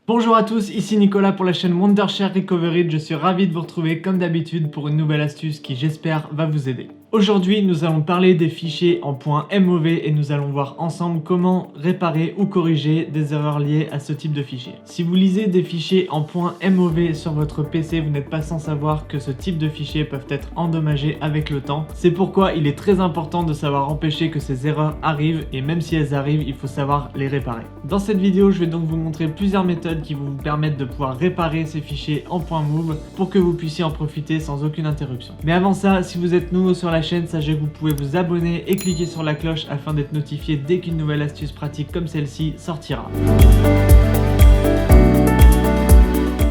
Bonjour à tous, ici Nicolas pour la chaîne Wondershare Recovery. Je suis ravi de vous retrouver comme d'habitude pour une nouvelle astuce qui j'espère va vous aider. Aujourd'hui, nous allons parler des fichiers en .mov et nous allons voir ensemble comment réparer ou corriger des erreurs liées à ce type de fichier. Si vous lisez des fichiers en .mov sur votre PC, vous n'êtes pas sans savoir que ce type de fichiers peuvent être endommagés avec le temps. C'est pourquoi il est très important de savoir empêcher que ces erreurs arrivent et même si elles arrivent, il faut savoir les réparer. Dans cette vidéo, je vais donc vous montrer plusieurs méthodes qui vont vous permettre de pouvoir réparer ces fichiers en .mov pour que vous puissiez en profiter sans aucune interruption. Mais avant ça, si vous êtes nouveau sur la chaîne, sachez que vous pouvez vous abonner et cliquer sur la cloche afin d'être notifié dès qu'une nouvelle astuce pratique comme celle-ci sortira.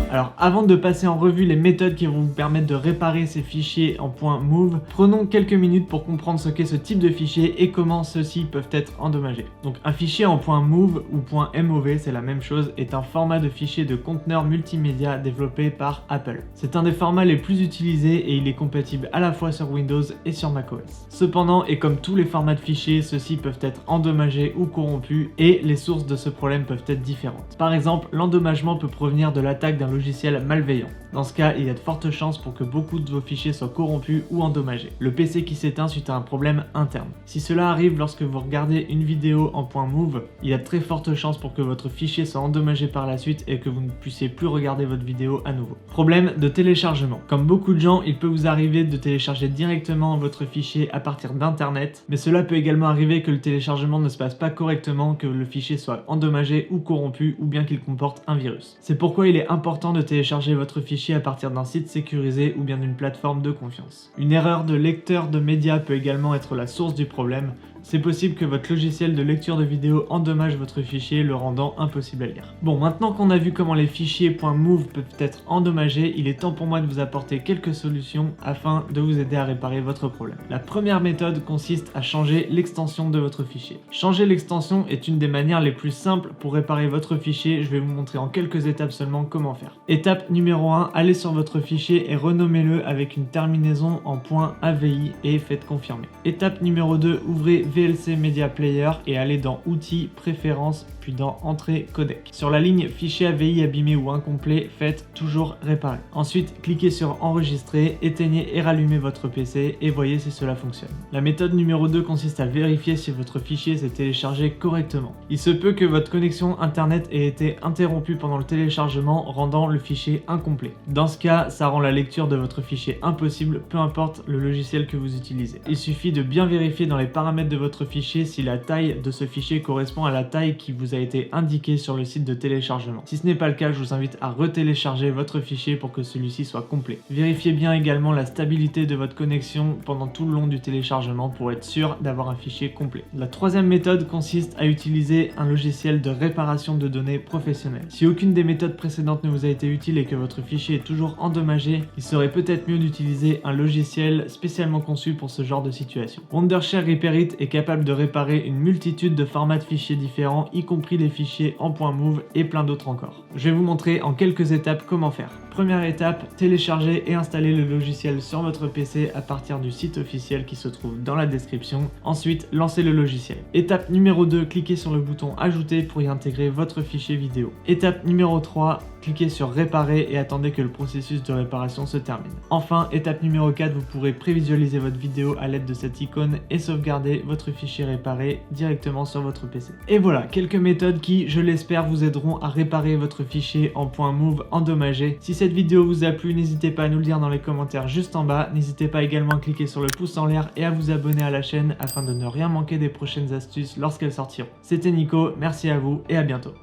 Alors avant de passer en revue les méthodes qui vont vous permettre de réparer ces fichiers en .mov, prenons quelques minutes pour comprendre ce qu'est ce type de fichier et comment ceux-ci peuvent être endommagés. Donc un fichier en .mov ou .mov, c'est la même chose, est un format de fichier de conteneur multimédia développé par Apple. C'est un des formats les plus utilisés et il est compatible à la fois sur Windows et sur macOS. Cependant, et comme tous les formats de fichiers, ceux-ci peuvent être endommagés ou corrompus et les sources de ce problème peuvent être différentes. Par exemple, l'endommagement peut provenir de l'attaque d'un logiciel malveillant. Dans ce cas, il y a de fortes chances pour que beaucoup de vos fichiers soient corrompus ou endommagés. Le PC qui s'éteint suite à un problème interne. Si cela arrive lorsque vous regardez une vidéo en .mov, il y a de très fortes chances pour que votre fichier soit endommagé par la suite et que vous ne puissiez plus regarder votre vidéo à nouveau. Problème de téléchargement. Comme beaucoup de gens, il peut vous arriver de télécharger directement votre fichier à partir d'internet, mais cela peut également arriver que le téléchargement ne se passe pas correctement, que le fichier soit endommagé ou corrompu ou bien qu'il comporte un virus. C'est pourquoi il est important de télécharger votre fichier à partir d'un site sécurisé ou bien d'une plateforme de confiance. Une erreur de lecteur de médias peut également être la source du problème. C'est possible que votre logiciel de lecture de vidéo endommage votre fichier, le rendant impossible à lire. Bon, maintenant qu'on a vu comment les fichiers .mov peuvent être endommagés, il est temps pour moi de vous apporter quelques solutions afin de vous aider à réparer votre problème. La première méthode consiste à changer l'extension de votre fichier. Changer l'extension est une des manières les plus simples pour réparer votre fichier. Je vais vous montrer en quelques étapes seulement comment faire. Étape numéro 1, allez sur votre fichier et renommez-le avec une terminaison en .avi et faites confirmer. Étape numéro 2, ouvrez VLC Media Player et allez dans Outils, Préférences, puis dans Entrée Codec. Sur la ligne Fichier AVI abîmé ou incomplet, faites toujours réparer. Ensuite, cliquez sur Enregistrer, éteignez et rallumez votre PC et voyez si cela fonctionne. La méthode numéro 2 consiste à vérifier si votre fichier s'est téléchargé correctement. Il se peut que votre connexion internet ait été interrompue pendant le téléchargement, rendant le fichier incomplet. Dans ce cas, ça rend la lecture de votre fichier impossible, peu importe le logiciel que vous utilisez. Il suffit de bien vérifier dans les paramètres de votre fichier si la taille de ce fichier correspond à la taille qui vous a été indiquée sur le site de téléchargement. Si ce n'est pas le cas, je vous invite à retélécharger votre fichier pour que celui-ci soit complet. Vérifiez bien également la stabilité de votre connexion pendant tout le long du téléchargement pour être sûr d'avoir un fichier complet. La troisième méthode consiste à utiliser un logiciel de réparation de données professionnel. Si aucune des méthodes précédentes ne vous a été utile et que votre fichier est toujours endommagé, il serait peut-être mieux d'utiliser un logiciel spécialement conçu pour ce genre de situation. Wondershare Repair-It est capable de réparer une multitude de formats de fichiers différents, y compris les fichiers en .mov et plein d'autres encore. Je vais vous montrer en quelques étapes comment faire. Première étape, télécharger et installer le logiciel sur votre PC à partir du site officiel qui se trouve dans la description. Ensuite, lancez le logiciel. Étape numéro 2, cliquez sur le bouton Ajouter pour y intégrer votre fichier vidéo. Étape numéro 3, cliquez sur Réparer et attendez que le processus de réparation se termine. Enfin, étape numéro 4, vous pourrez prévisualiser votre vidéo à l'aide de cette icône et sauvegarder votre fichier réparé directement sur votre PC. Et voilà, quelques méthodes qui, je l'espère, vous aideront à réparer votre fichier en .mov endommagé. Si cette vidéo vous a plu, n'hésitez pas à nous le dire dans les commentaires juste en bas. N'hésitez pas également à cliquer sur le pouce en l'air et à vous abonner à la chaîne afin de ne rien manquer des prochaines astuces lorsqu'elles sortiront. C'était Nico, merci à vous et à bientôt.